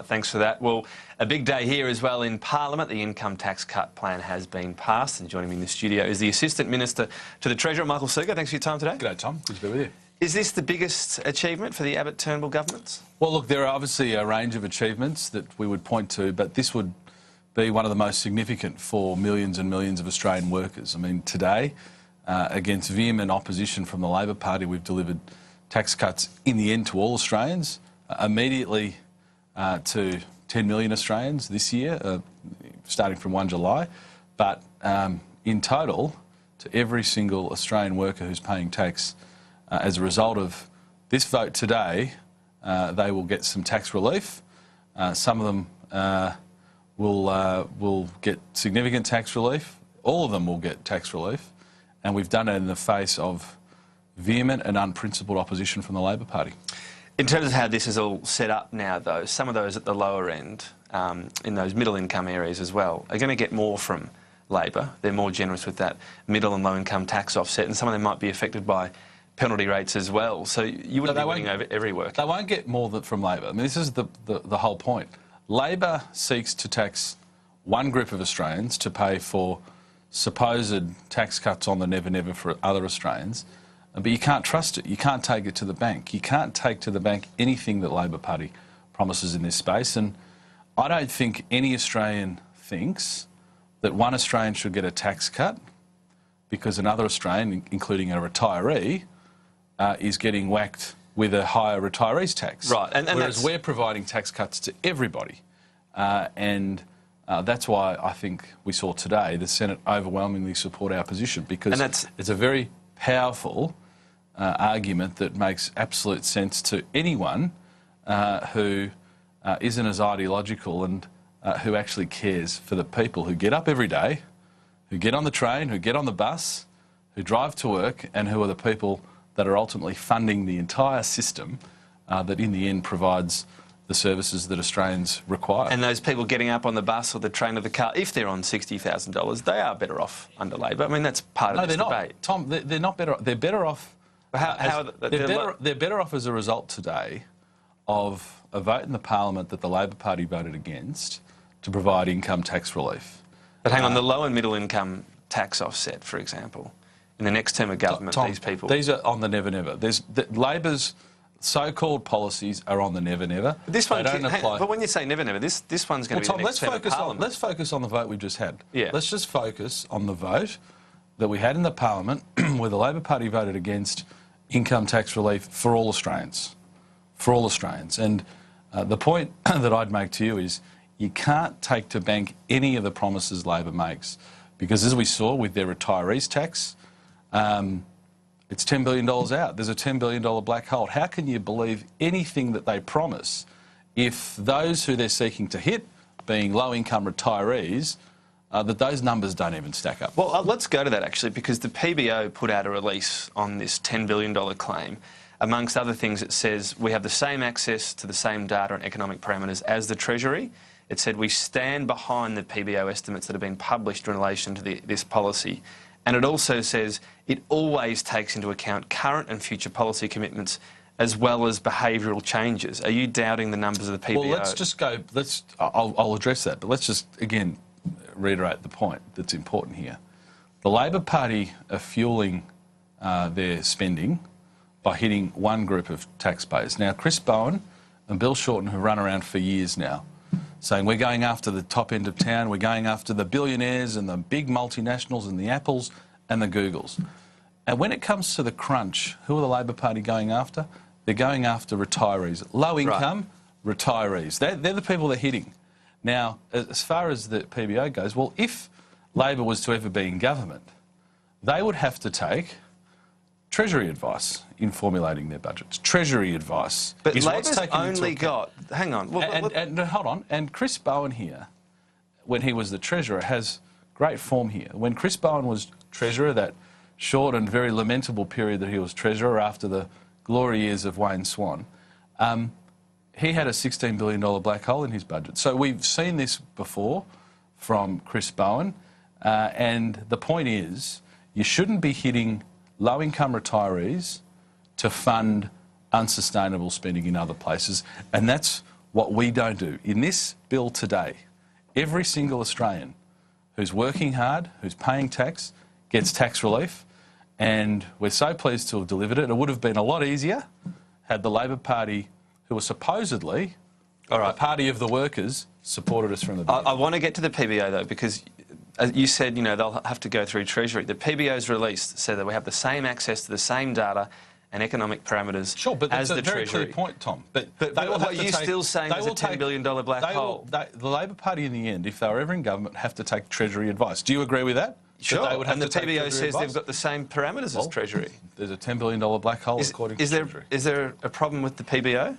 Thanks for that. Well, a big day here as well in Parliament. The income tax cut plan has been passed, and joining me in the studio is the Assistant Minister to the Treasurer, Michael Sukkar. Thanks for your time today. G'day, Tom. Good to be with you. Is this the biggest achievement for the Abbott-Turnbull governments? Well, look, there are obviously a range of achievements that we would point to, but this would be one of the most significant for millions and millions of Australian workers. I mean, today, against vehement opposition from the Labor Party, we've delivered tax cuts in the end to all Australians, immediately to 10 million Australians this year, starting from 1 July, but in total to every single Australian worker who's paying tax. As a result of this vote today, they will get some tax relief. Some of them will get significant tax relief. All of them will get tax relief. And we've done it in the face of vehement and unprincipled opposition from the Labor Party. In terms of how this is all set up now, though, some of those at the lower end, in those middle-income areas as well, are going to get more from Labor. They're more generous with that middle and low-income tax offset, and some of them might be affected by penalty rates as well. So you wouldn't be winning over every worker. They won't get more from Labor. I mean, this is the whole point. Labor seeks to tax one group of Australians to pay for supposed tax cuts on the never-never for other Australians, but you can't trust it. You can't take it to the bank. You can't take to the bank anything that Labor Party promises in this space. And I don't think any Australian thinks that one Australian should get a tax cut because another Australian, including a retiree, is getting whacked with a higher retirees tax. Right. Whereas we're providing tax cuts to everybody. That's why I think we saw today the Senate overwhelmingly support our position, because it's a very powerful argument that makes absolute sense to anyone who isn't as ideological and who actually cares for the people who get up every day, who get on the train, who get on the bus, who drive to work, and who are the people that are ultimately funding the entire system that in the end provides the services that Australians require. And those people getting up on the bus or the train or the car, if they're on $60,000, they are better off under Labor. I mean, that's part of this debate. Not. Tom, they're not better. They're better off. They're better off as a result today of a vote in the Parliament that the Labor Party voted against to provide income tax relief. But hang on, the low and middle income tax offset, for example, in the next term of government, Tom, these people... These are on the never-never. Labor's so-called policies are on the never-never. This one don't apply. But when you say never-never, this one's going to be the next term of Parliament. Let's focus on the vote we've just had. Yeah. Let's just focus on the vote that we had in the Parliament where the Labor Party voted against income tax relief for all Australians. For all Australians. And the point that I'd make to you is you can't take to bank any of the promises Labor makes, because as we saw with their retirees tax, it's $10 billion out. There's a $10 billion black hole. How can you believe anything that they promise if those who they're seeking to hit, being low-income retirees, that those numbers don't even stack up? Well, let's go to that, actually, because the PBO put out a release on this $10 billion claim. Amongst other things, it says we have the same access to the same data and economic parameters as the Treasury. It said we stand behind the PBO estimates that have been published in relation to this policy. And it also says it always takes into account current and future policy commitments as well as behavioural changes. Are you doubting the numbers of the PBO? Well, let's just go... I'll address that, but let's just, again, reiterate the point that's important here. The Labor Party are fuelling their spending by hitting one group of taxpayers. Now, Chris Bowen and Bill Shorten have run around for years now saying we're going after the top end of town, we're going after the billionaires and the big multinationals and the Apples and the Googles. And when it comes to the crunch, who are the Labor Party going after? They're going after retirees, low-income retirees. They're the people they're hitting. Now, as far as the PBO goes, well, if Labor was to ever be in government, they would have to take Treasury advice in formulating their budgets. Treasury advice. But Labor's only got... Hang on. And hold on. And Chris Bowen here, when he was the Treasurer, has great form here. When Chris Bowen was Treasurer, that short and very lamentable period that he was Treasurer after the glory years of Wayne Swan, he had a $16 billion black hole in his budget. So we've seen this before from Chris Bowen. And the point is, you shouldn't be hitting low-income retirees to fund unsustainable spending in other places, and that's what we don't do. In this bill today, every single Australian who's working hard, who's paying tax, gets tax relief, and we're so pleased to have delivered it. It would have been a lot easier had the Labor Party, who was supposedly the party of the workers, supported us from the beginning. I want to get to the PBO, though, because as you said, you know, they'll have to go through Treasury. The PBO's released said that we have the same access to the same data and economic parameters sure, but that's as a the very Treasury. clear point, Tom. But are you still saying there's a $10 billion black hole? The Labor Party, in the end, if they were ever in government, have to take Treasury advice. Do you agree with that? Sure, They would have and the to take PBO Treasury says advice? they've got the same parameters as Treasury. There's a $10 billion black hole according to Treasury. Is there a problem with the PBO?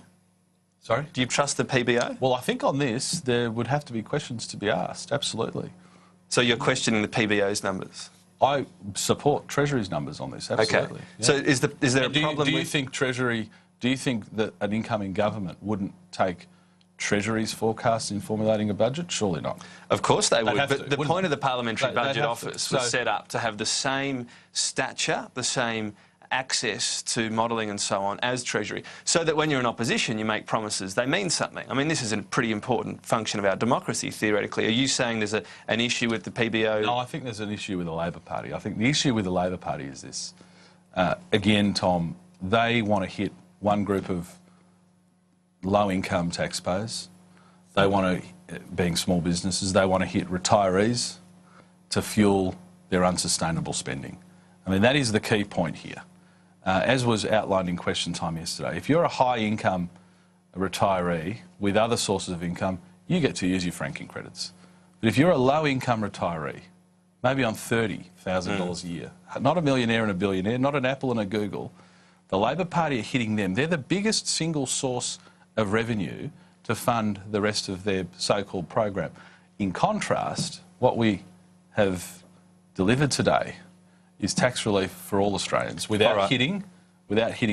Sorry? Do you trust the PBO? Well, I think on this, there would have to be questions to be asked, absolutely. So you're questioning the PBO's numbers? I support Treasury's numbers on this, absolutely. Okay. Yeah. So is there a problem do you think Treasury, do you think that an incoming government wouldn't take Treasury's forecasts in formulating a budget? Surely not. Of course they would, but the wouldn't point of the Parliamentary Budget Office was So- set up to have the same stature, the same access to modelling and so on as Treasury, so that when you're in opposition you make promises, they mean something. I mean, this is a pretty important function of our democracy, theoretically. Are you saying there's an issue with the PBO? No, I think there's an issue with the Labor Party. I think the issue with the Labor Party is this. Again, Tom, they want to hit one group of low-income taxpayers. They want to, being small businesses, they want to hit retirees to fuel their unsustainable spending. I mean, that is the key point here. As was outlined in question time yesterday, if you're a high-income retiree with other sources of income, you get to use your franking credits. But if you're a low-income retiree, maybe on $30,000 a year, not a millionaire and a billionaire, not an Apple and a Google, the Labor Party are hitting them. They're the biggest single source of revenue to fund the rest of their so-called program. In contrast, what we have delivered today is tax relief for all Australians without hitting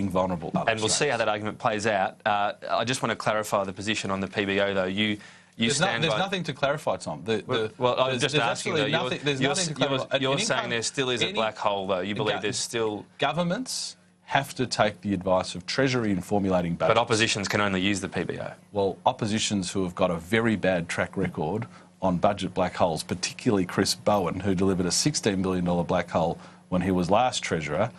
vulnerable other And we'll see how that argument plays out. I just want to clarify the position on the PBO, though. There's nothing to clarify, Tom. I'm just asking, though. You're saying income, there still is a black hole, though. You believe there's still... Governments have to take the advice of Treasury in formulating budgets. But oppositions can only use the PBO. Well, oppositions who have got a very bad track record on budget black holes, particularly Chris Bowen, who delivered a $16 billion black hole when he was last Treasurer,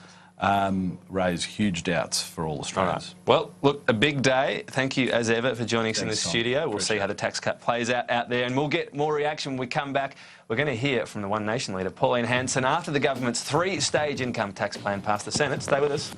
raise huge doubts for all Australians. All right. Well, look, a big day. Thank you, as ever, for joining us in the studio. We'll see how the tax cut plays out there, and we'll get more reaction when we come back. We're going to hear from the One Nation leader, Pauline Hanson, after the government's 3-stage income tax plan passed the Senate. Stay with us.